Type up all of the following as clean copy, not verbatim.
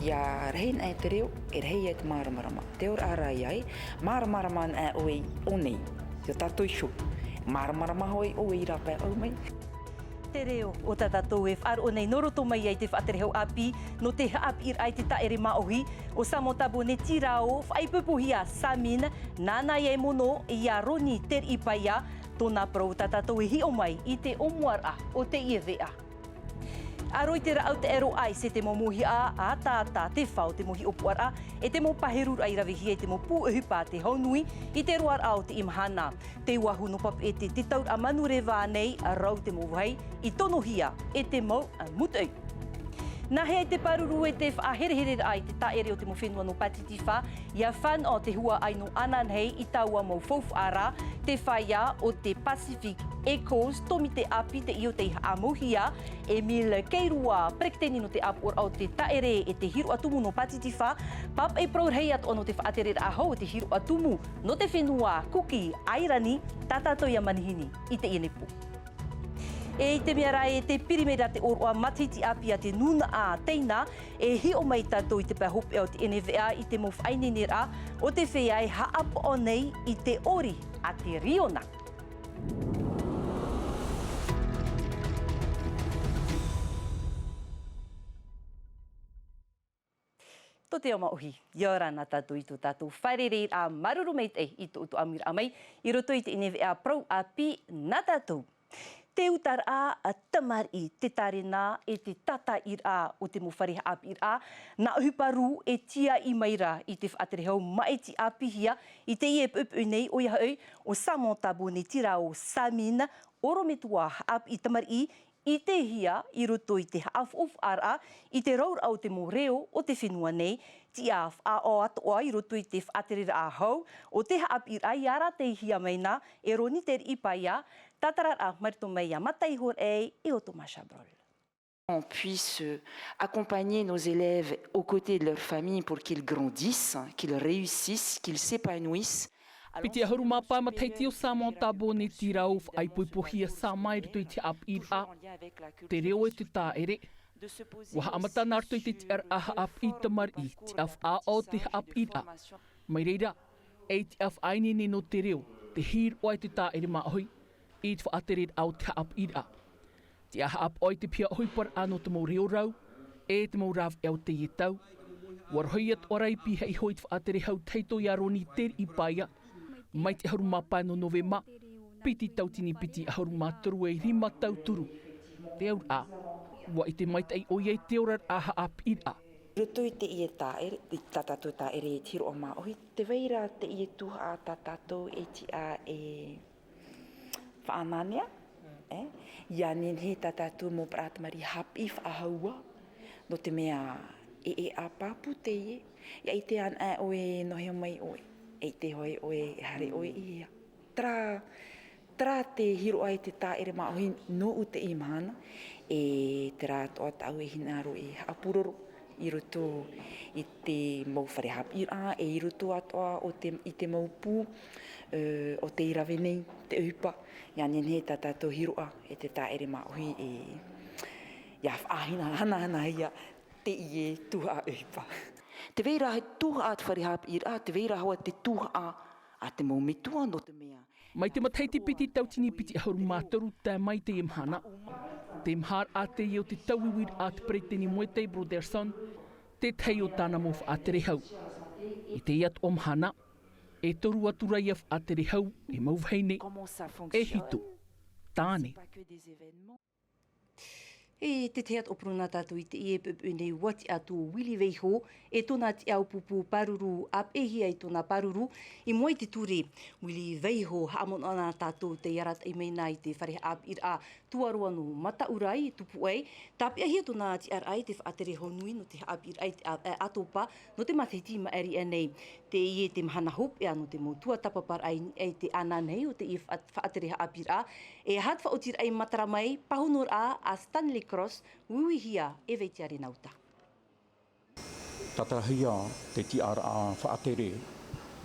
ia rehin ai te reo, e rei ai te maramarama. Te ora arai ai, maramarama ai oe onei, te tātou sho. Maramarama hoi oe i rapa au mai. Te reo o tā tātou e whaaro nei noroto mai ai te whaaterehau api, no te haapi ir ai te taere maohi, o Samotabo ne tirao, whaipupuhia Samin, nāna iei mono i a Roni ter i paia, tōna pro tā tātou e hi o mai i te omuara o te iewea. Aroi te rau te ero ai se te mo muhi a tātā te whao te mohi opuara e te mo paheruru ai rawihi e te mo pū uhupa te haunui i te roar au te imahana. Te wahu no pap e te taur a manu re wānei a rau te mo wai i tono hia e te mau mutau. Nā hea te paruru e te whaaherehere ai te taere o te mo whenua no Patitiwha, ia whan o te hua ai no ananhei i taua mo Fouwhara, te whaia o te Pacific Echoes, tomi te api te io te amuhia, Emile Keirua, prekteni no te apu o te taere e te hiru atumu no Patitiwha, pap e prourhei at ono te whaatere ahau te hiru atumu no te whenua kuki airani, tātātou ia manihini i te inepu. E te mea rai e te pirimera te oroa matiti api a te nuna a teina e hi o mai tātou i te pahope o te NVA i te mo whainenera o te whea e haapo o nei i te ori a te riona. Tō te oma ohi, iora nā tātou i tō tātou whaerere a maruru mei te i tō utu amira amai i roto i te NVA Pro api nā tātou. Te utar a tamar i te tarena e te tata ir a o te mowhareha api ir a, nā uhuparu e tia i maira i te whaaterehau maeti api hia i te ie pupu nei o ia hau o Samotabo ne tirao Samin, oro me tua api i tamar i te hia i roto i te haafof ara i te raur au te moreo o te whenua nei, ti a o atoa i roto i te whaaterera a hau, o te haapi ir a i ara te hia meina e Roni ter i paia, Tatarar marito mai a mataihor e o Tomasha Brol. On puisse accompagner nos élèves aux côtés de leur famille pour qu'ils grandissent, qu'ils réussissent, qu'ils s'épanouissent. Piti ahuru mapa mataiti o Samotabo ne tirau ai puipohia sa mai rito i te api a te reo e te tāere. Waha amata narto i te tiar aha api tamar i te af a o te api a. Mai reira, e te af ainene no te reo, te hir o ai te tāere maahoi. I te whaatered au te haap ira. Te aha ap oi te pia hoipar ano te mau reo rau, e te mau rav eo te ietau. Warhoiat orai piha i hoi te whaatere hau teito i Roni ter i paia, mai te hauru mapa no Novema, piti tautini piti hauru māturu e rima tauturu. Te aur a, wa i te maitai o iei te orar aha ap ira. Roto i te ie taere, i tātātou taere e tiro o maohi, te weira te ie tuha a tātātou e ti a e whaanania, ia nen he tātātou mō pratamari hapi whaahaua, no te mea e a papu te ie, ia i te an oe nohe mai oe, e te hoi oe hare oe ia. Tra te hiro ai te taere maohi no u te imahana, e te rā toa tau e hinaro e hapuroro, i roto i te mau wharehapi a, e i roto atoa i te mau pū, o te irawe nei, te upa, ia nen he tātou hiroa e te taere maohi e ia whaahina hana ia te ie tuha upa. Te veira he tuha a te wharehapi a, te veira hoa te tuha a te mau mitua no te mea. Mai te mataiti piti tautini piti hauru mātaru tā mai te imhana. Te mhar a te i o te tauiwir a te preteni Moetei Broderson, te tei o tāna mo whaatere hau. I te iat o mhana, e toru atu rai a whaatere hau e mauwheine, e hito, tāne. E te teat oprona tātou i te ie pupu nei wati atu Wili Weiho e tōna te au pupu paruru ap ehi ai tōna paruru i moi te ture Wili Weiho haamon ana tātou te iarat i meina i te whareha ap ir a tuarua no mataurai tupu ai tāpia hia tōna te ar ai te whaatere honui no te ap ir ai atopa no te matiti maeri anei te ie te mahana hop ea no te motua tapapar ai te ana nei o te ie whaatere ap ir a e hat whaotir ai mataramai pahunor a Stanley Cross, wuihia e veitiare nauta. Tatahia te TRA whaatere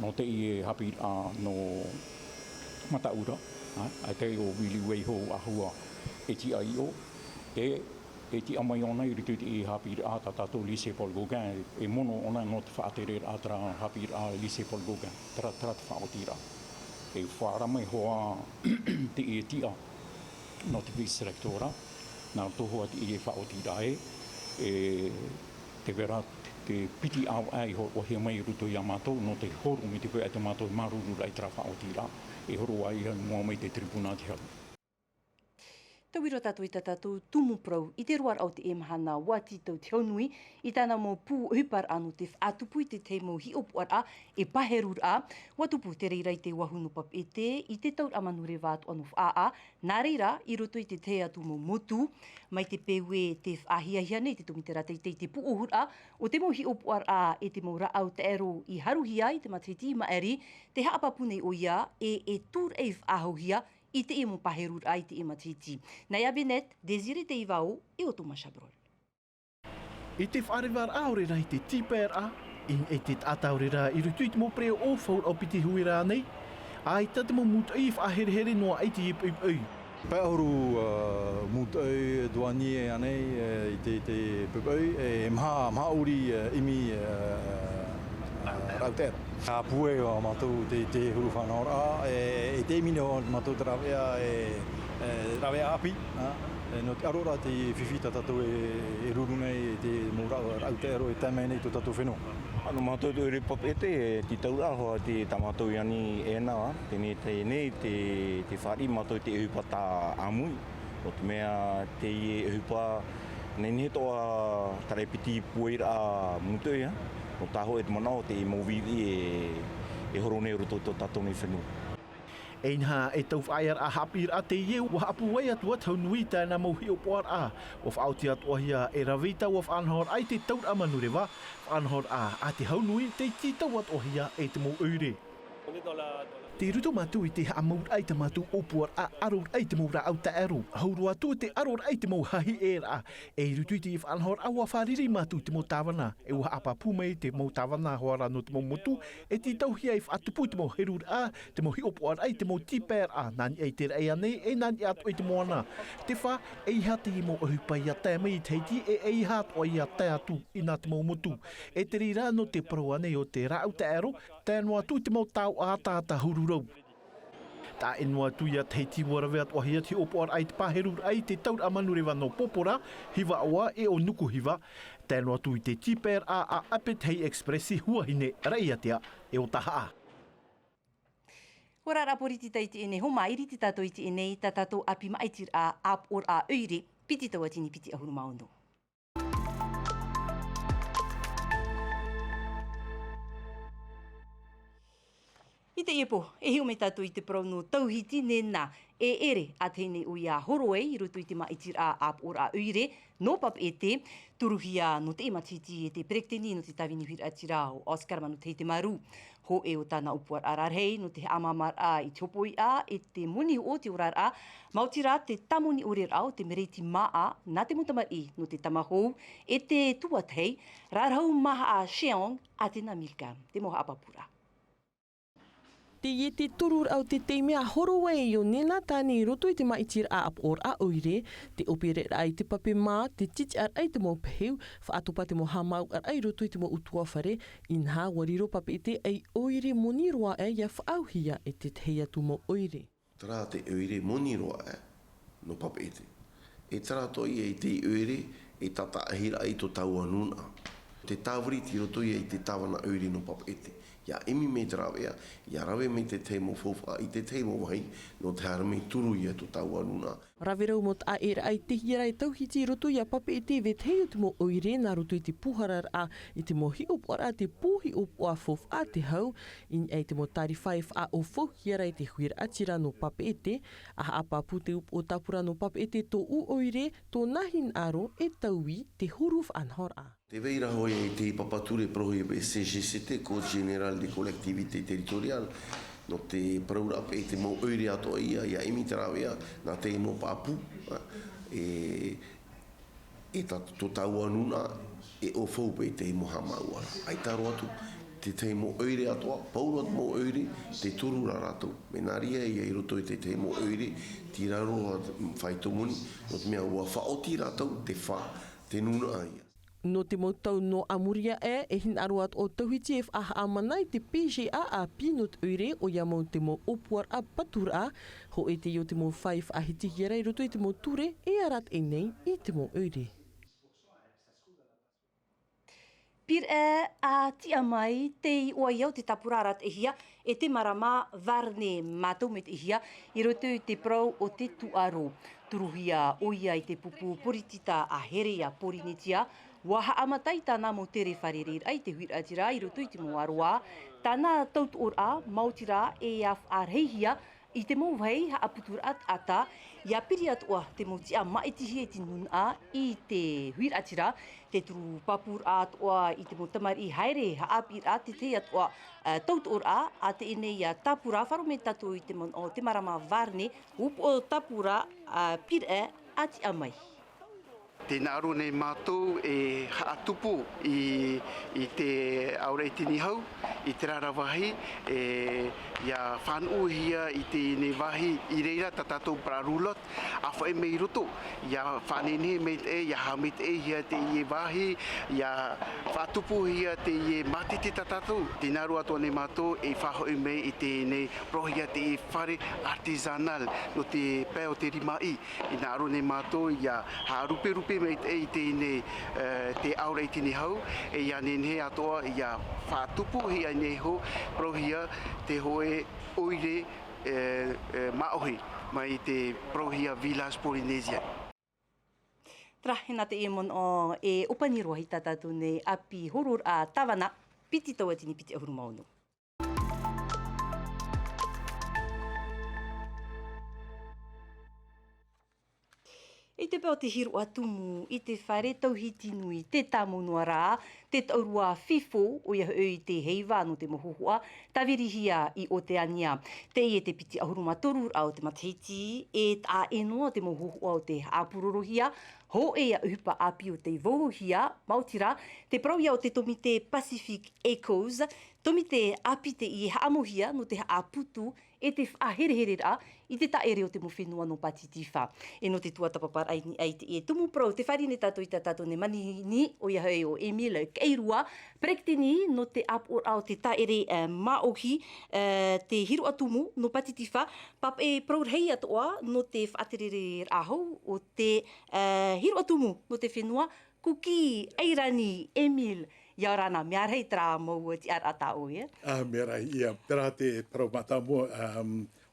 no te ie hapi a no mataura, ai te o Wili Weiho ahua e ti ai o, e e ti amai ona i ritu i hapi a tatato lise Paul Gauguin e mono ona not whaatere atra hapi a lise Paul Gauguin trat whaotira e whaara mai hoa te e tia not vice rectora nā toho ati i e whaotira e te vera te piti au ai ho o he mai ruto i a mātou no te horu me te koe ai te mātou maruru rai tra whaotira e horu ai mua mai te tribunā te hau. Tau iro tātou i tātou tumu prau i te ruar au te e mahana wati tau te honui i tāna mō pū hupar anu te whaatupu i te teimo hi opuar a e paherur a watupu te reira i te wahunu pap e te i te taur amanure wātu anu wha nā reira i roto i te te atu mō motu mai te pewe te whahia nei te tumitera te te pu uhur a o te mō hi opuar a e te mō raau te ero i haruhia i te matiti maeri te haapapune o ia e tūr e whahohia i te e mō paherur ai te e matiti. Nei abenet, Desire te iwao e o Thomas Chabrol. I te wharewar aorera i te tiper a, e te ataurera i rutu i te mō preo o whaur au piti huira nei, ai tate mō mut ei whahere noa ai te ip ei. Pēhoru mut ei duani e anei i te pup ei, e maha uri imi rautera. A pue o mātou te huru whanaora, e te mine o mātou te rawea rawea api. No te arora te whiwhita tatou e ruru nei te mō rautero e tēmei nei tō tatou whenua. Ano mātou te ure pop e te taura hoa te tamātou iani e nā, tēnei te nei te whari mātou te ehupata amui. O te mea te ehupa nei ne toa tarepiti puera mutoi, o taho e te manao te mōwiri e horo nei roto tō tatou nei whenua. Einha e tau whaiar a hapir a te ieu wa apu wai atua tau nui tēnā mauhi o poar a. O whaoti atua hia e rawita wa whanhor ai te taur amanurewa. Whanhor a te haunui te titau atua hia e te mō ure. Te ruto mātu i te hamaur ai te mātu opuar a aror ai te mō rau te ero. Hauru atu te aror ai te mō hahi e ra. E rutu i te whanhor a wa whariri mātu te mō tāwana. E wa apa pumei te mō tāwana hoara no te mō motu. E te tauhia i whatupu te mō herur a, te mō hi opuar ai te mō tiper a. Nani ei te rei ane, e nani atu i te moana. Te wha, e hati i mō ahupa i a tēmei i teiti, e hatu i a te atu i nā te mō motu. E te rira no te paroane o te rau te ero, tēnua tu te mō tau a tāta hururau. Tā enua tuia teiti warawea tuahia te opoar ai te paherur ai te taur amanurewa no popora, hiwa awa e o nuku hiwa. Tēnua tui te tiper a apetei expressi huahine reiatea e o taha. Ora raporiti taiti ene, ho mairi ti tato iti ene, ta tato api maitir a ap or a uire, piti taua tini piti ahuru maono. I te iepo, e hiu me tātou i te parau no tauhiti nena e ere a tēne o ia horoe i rutu i te maitir a ap or a uire, no pap e te, turuhia no te ematiti e te perekteni no te tawini whira atira o Oscar manu te maru. Ho e o tāna upuar ararhei no te amamar a i te hopoi a e te muni o te orar a, mautira te tamoni orer au te mereiti maa na te mutamar i no te tamahou e te tuatei, rarhau maha a Sheong a te Namilka, te moha apapura. Te ie te turur au te teimea horoa e o nena tāne i roto i te maitir a apor a oire, te opere ai te pape mā, te titi ar ai te mō peheu, whaatopa te mō hamau ar ai roto i te mō utua whare, inha wariro pape te ai oire moniroa e ia whaauhia e te teia tu mō oire. Tara te oire moniroa e no pape te. E tara toi e te oire e tata ahira ai to taua nuna. Te tāwari ti roto i te tawana oire no pape te. Ia emi me te rawea, ia rawe me te teimo fofa i te teimo wahi no te harame turu i to taua nuna. Rawerau mo ta era ai te hira e tauhiti roto i a pape e te veteo te mo oire nā roto i te puharar a i te mo hi opora te puhi opoa fof a te hau in ei te mo tari whaif a o fohiara i te huira atira no pape e te a apapu te up o tapura no pape e te tō u oire tō nahin aro e tauwi te huruf anhor a. Te veira hoi e te papature prohi e CGCT, Code General de Collectivité Territoriale, no te paraura e te mo oire atoa ia emi te rawea, nā te mo papu, e tō taua nuna e o fau pe te mo hamaua. Ai taro atu, te teimo oire atoa, paurot mo oire, te turura rātou. Me nā ria ia I roto I te teimo oire, ti raro whaitomuni, no te mea ua whaoti rātou, te nuna aia. No te mautau no amuria hin aruat o tauhiti e whaha amanai te PGA a pinot oire o ia mau te mo opuar a patura ho e te o te mo whai whahiti hira I roto I te mo ture e arat e nei I te mo oire. Pir a tia mai te ua iau te tapurarat e hia e te marama varne mātou me te hia I roto I te prau o te tuaro. Turuhia oia I te pupu poritita a here a porinetia, waha amatai tāna mo tere wharerir ai te huira atira I roto I te mo aroa, tāna tautu ora mautira e a whaarheihia I te mo whai ha aputur ata, ia piri atua te mo tia maitihi e te nuna I te huira atira, te turu papur atua I te mo tamari haere ha apir a te te atua tautu ora a te enei a tapura, wharo me tatu I te mo o te marama varne, upo o tapura pire a ti amai. Tēnā aro nei mātou e haatupu I te aure tini hau, I te rarawahi, ia whanuhia I te ne wahi I reira ta tātou prarulot, a whae mei roto, ia whanene mei te ia hamit hia te ie wahi, ia whaatupu hia te ie matiti ta tātou. Tēnā aro atua nei mātou e whahoi mei I te ne rohia te ie whare artisanal no te pēo te rimai. Ina aro nei mātou ia harupe mei I te aure tini hau, e ia nene atoa ia whātupu hia nei ho, prohia te hoe oire maohi mai te prohia Vilas Polynesia. Trahena te emon o e upaniroa hi tātātou nei api horor a tawana, piti taua tini piti ahuru maunu. I te pēo te hiru atumu, I te whare tauhiti nui, te tāmonua rā, te taurua fifo o ia I te heiva no te mohohua, tawirihia I Oteania. Te I te piti ahuru matoru a o te matahiti, e tā enoa te mohohua o te āpurorohia, ho e a uhupa api o te vohohia, mautira, te prauia o te tomite Pacific Echoes, tomite api te I haamohia no te haaputu, e te whaherehere rā, I te taere o te mowhenua no Patitiwha. E no te tuatapapar ai te e tumu prau, te wharine tātou I tātou ne manihini o ia hei o Emil Keirua, prektini no te apor au te taere maohi, te hiru atumu no Patitiwha, pap e prau rei atoa no te whaaterere ahau o te hiru atumu no te whenua, kuki, eirani, Emil, ia rana, mea rei tera mau ti ar ata o, ia? Mea rei, ia. Tera te parau matamua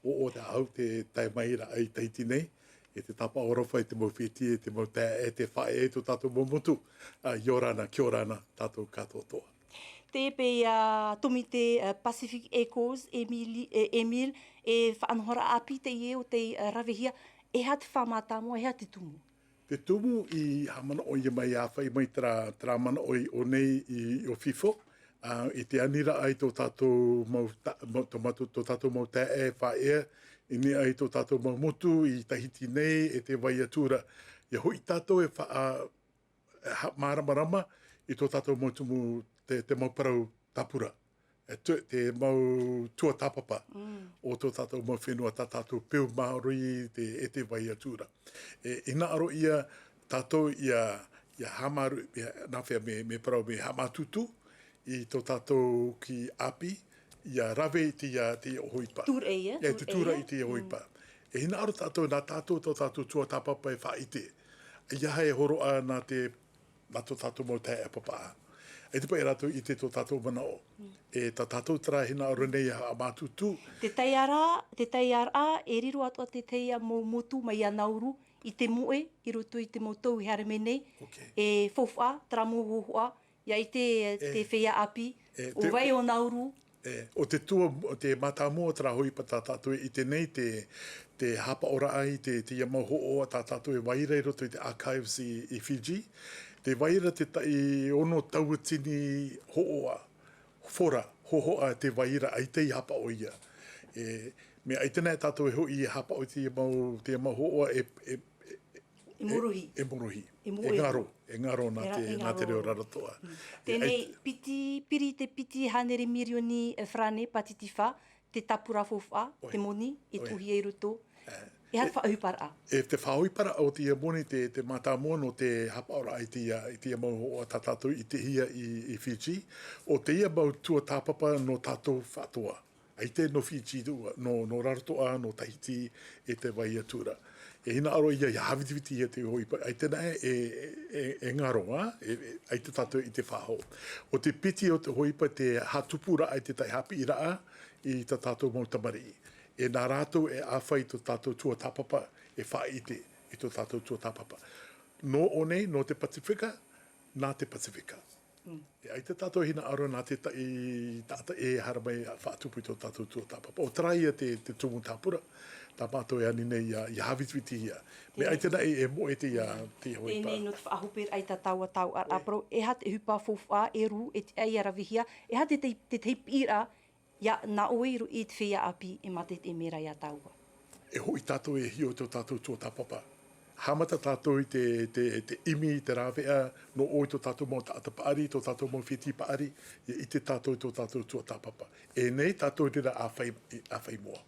o te au te taimaira ai taiti nei, e te tapa orofa, e te mawhiti, e te mawtea, e te whae e tō tātou momotu. Ia rana, kia rana, tātou katoa. Te pe tomite Pacific Echoes, Emil, e whaanohora api te ie o te rawehia, e ha te whamatamua, e ha te tumu? Te tumu I hamana o ia mai awhai mai tra mana o nei I o fifo. I te anira ai tō tātou mau tae whaea, I ni ai tō tātou mau motu I tahiti nei e te waiatura. Ia hoi tātou e wha maramarama I tō tātou mautumu te mau parau tapura. Te mau tua tapapa o tō tātou mau whenua tā tātou peo maori e te waiatura. Ina aro ia tātou ia hamaru, nā whea me parau me hamatutu I tō tātou ki api, ia rawe I te ohoipa. Tūra ia? Ia, te tūra I te ohoipa. E hina aro tātou, nā tātou tō tātou tua tāpapa e whaite. Ia hei horoa nā tō tātou mau tae apapa. E te pai rātou I te tō tātou mana o. E tā tātou tara hina aro nei a mātutu. Te taiara, e riro atua te teia mō motu mai a nauru, I te moe, I roto I te mō tau I harame nei. Okay. E whowha, tara mō hohoa, ia I te whea api, o vai o nauru. O te tua, te matamua tara hoipa tā tātou I te nei, te hapa ora ai, te iamau ho'oa tā tātou e waira I roto I te archives I Fiji. Te waira te tai ono tauatini ho'oa, fora, hohoa te waira ai te hapa o ia. Me ai tēnei tātou e hoi hapa o te iamau ho'oa E muruhi. E muruhi. E ngaro nā te reo raratoa. Tēnei piri te piti hanere mirioni e frane patitifa, te tapura fofa, te moni, e tuhi e ruto. E hata whaahupara. E te whaahupara o tia moni te mātāmoa no te hapaora i tia mau o tatatu i te hia i Fiji. O te ia mau tua tāpapa no tātou whātoa. Ai te no Fiji tua, no raratoa, no Tahiti, e te Waiatura. E hina aro ia hawitiwiti ia te hoipa. Ai tēnā e ngaroa, ai te tātou i te whaho. O te piti o te hoipa te hatupura ai te tai hapi i raa i te tātou mau tamari. E nā rātou e āwhai tō tātou tua tāpapa e whaite i tō tātou tua tāpapa. No one, no te Pasifika, nā te Pasifika. E ai te tātou hina aro nā te tāta e haramai whaatupu i tō tātou tua tāpapa. O traia te tumu tāpura, tā mātou e ani nei i hawitwiti ia. Me ai tēnā e mo e te hoipa. Tēnei no te whaahupir ai tā taua tau ar apro, e ha te hupa fofa, e ru, e te ai arawihia, e ha te teipira, ia nā oiru i te whia api e mate te mera ia taua. E hoi tātou e hio tō tātou tua tāpapa. Hamata tātou i te imi i te rāwea, no oi tō tātou mō tāta paari, tō tātou mō whiti paari, i te tātou tō tātou tua tāpapa. E nei tātou tira āwhai moa.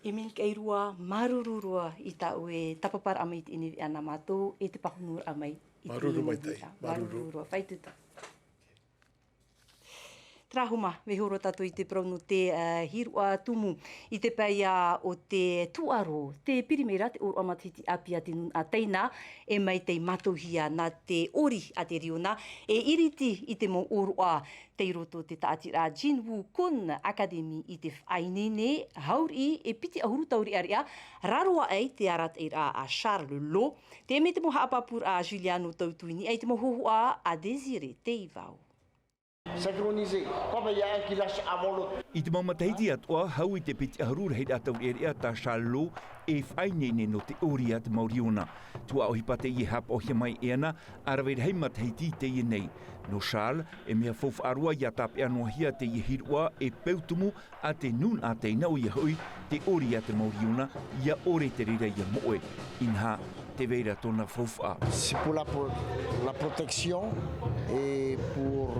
E min kei rua, marururua i tau e tapapara amai te iniwi ana mātou, e te pahunur amai. Maruru mai tei. Marururua, whaituta. Trahuma, wehoro tātou i te pronu te hirua tumu i te paia o te tuaro, te pirimera, te oro amatiti apia te nun a teina, e mai te matohia na te ori a te riona, e iriti i te mo oroa te roto te taatira Jinwu Kun Academy i te whainene, hauri e piti ahuru tauri aria, raroa ei te arat eira a Charles Lo, te me te mo haapapur a Juliano Tautuini, ei te mo hohua a Desire Teivau. I te mamatahiti atua, hau i te piti aharura hei atau ere ta Charlo e whainene no te ori at Mauriona. Tua ohipa te i hap ohia mai eana, arawere hei matahiti te i nei. No Charles, e mea fof arua i atape anohia te i hirua e peutumu a te nun a te nau i hui te ori at Mauriona, ia ore te rira i moe. Inha, te veira tona fofa. C'est pour la protection et pour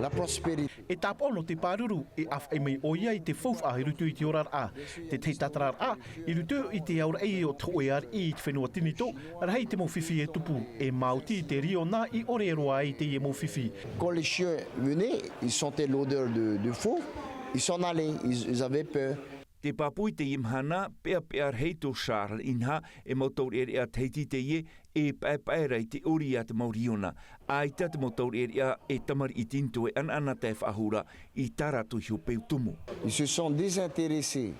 la prospérité. E tāpono te pāruru e awhai mai oia i te fofa i rutu i te orar a. Te teitatarar a, i rutu i te aura ei o toe ar i te whenua tinito, arahei te mo whiwhi e tupu e mauti i te rio nā i ore roa i te e mo whiwhi. Quand les chiens venaient, ils sentaient l'odeur de faux, ils s'en allaient, ils avaient peur. Te papui te imhana, pea hei tō Charles inha e mautor ere a teiti te ie e paepaera i te ori a te Mauriona. Aita te mautor ere a e tamari i tinto e ana te whahura i taratu hiu peutumu. Ils se sont désintéressés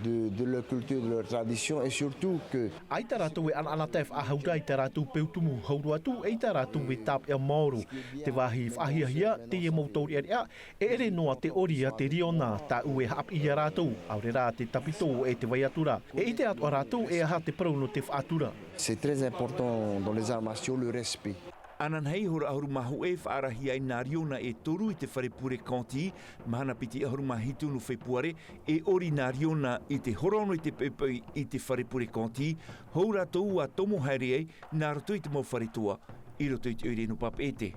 de leur culture, de leur tradition et surtout que... Ai taratu e ana te whahaura i taratu peutumu hauru atu e taratu e tap e mauru. Te wahi whahiahia te e mautor ere a e ere noa te ori a te riona ta ue hap i a rātou. Aure rā te tapito e te waiatura. E i te atua rātou e aha te prauno te whaatura. C'est très important dans les arts martiaux le respect. Anan hei hora ahuru mahu e whaarahi ai nā riona e toru i te fepuare konti, mahana piti ahuru mahitu no fepuare, e ori nā riona i te horono i te pepei i te fepuare konti, houra tōu a tomo haere ei, nā roto i te mau wharetua, i roto i te oire no papete.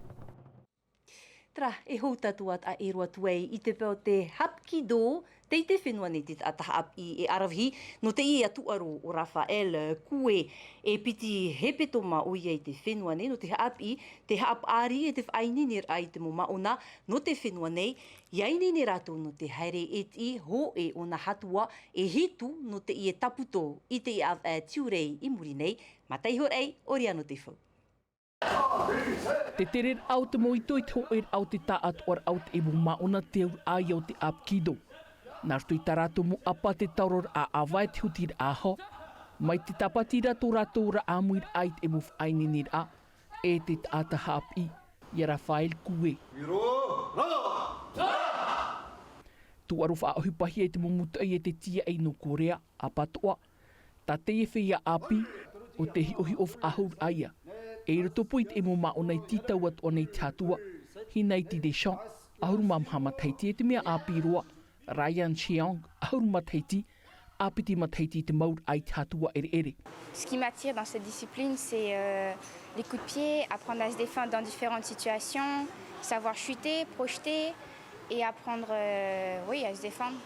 Tra, e hou tatu at a erua tuei i te peo te hapkido, te whenua ni te ataha api e arawhi, no te i atuaro o Rafael Kue e piti hepetoma o ia i te whenua nei, no te api, te hap ari e te whainini ai te mo maona, no te whenua nei, iainini rato no te haere e ti ho e o na hatua e hitu no te i e taputo i te i tiurei i muri nei, mataihor ei, ori ano te whau. Te terer au te moito i te hoer au te taat or au te ebu maona te ur ai au te apkido. Nā rto i tarato mu apa te tauror a awai te hutir aho, mai te tapatira tō rato ra amuir ai te ebu whainenir a, e te taata hapi, i Rafael Kue. Tu aru whaahupahi e te mumutu ai e te tia ei no Korea, a patoa, ta te e whia api, o te hi ohi of ahur aia. E rotopo i te emo maona i titau at o nei tātua, hi nei ti Deschamps, ahuru mamhama teiti e te mea api roa, Ryan Cheong, ahuru mataiti, apiti mataiti te maur ai te hatua ere. Ce qui m'attire dans cette discipline, c'est les coups de pied, apprendre à se défendre dans différentes situations, savoir chuter, projeter et apprendre à se défendre.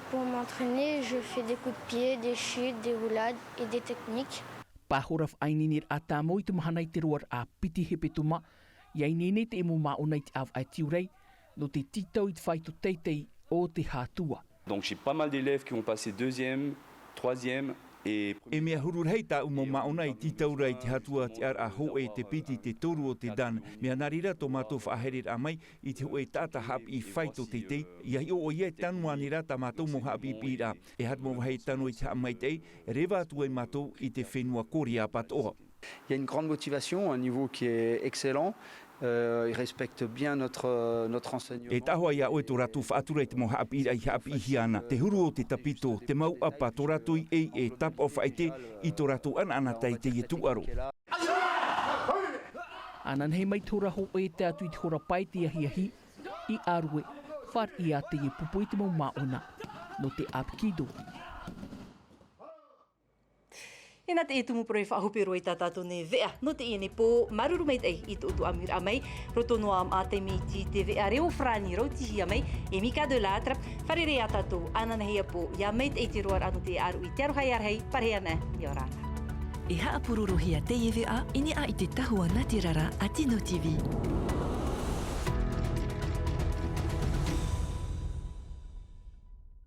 Pour m'entraîner, je fais des coups de pied, des chutes, des roulades et des techniques. Pahoraf aininir a tā mo i te mahana i te roar a piti he petuma, i ainene te emu maona i te av ai tiurei, no te titau i te whaito teitei o te hatua. Donc j'ai pas mal d'élèves qui ont passé 2e, 3e et... E mea hururhei tā umo maona i titaura i te hatua te ar a ho e te piti te toru o te dan. Mea narira tō mātou whaherir a mai i te hoe tāta hap i whaito te te. Ia hi o ia tanu anira tā mātou mo hap i pira. E hat mo wahei tanu i te amai te, rewa atu e mātou i te whenua kori a patoa. Il y a une grande motivation, un niveau qui est excellent. Il respecte bien notre enseignement. E tahoa ia oe tō ratu whaatura i te mo hap i hiana. Te huru o te tapito, te mau apa tō ratu e tap o whaite i tō ratu ana tai te i tuaro. Anan hei mai tōra ho e te atu i te hora pai te ahi i arue, whar i a te i pupu i te mau maona, no te apkido. E nā te e tumu proi whahupero i tā tātou ne vea. No te iene pō, maruru mei tei i te utu amir amai. Roto noa am ate mi ti te vea reo frani rau tihi amai. E mika de lātra, wharere a tātou ananahia pō. Ia mei te te roar anu te aru i te aruhai arhei, parheana, i orana. E haa pururuhia te e vea, ini a i te tahua Natirara a Tino TV.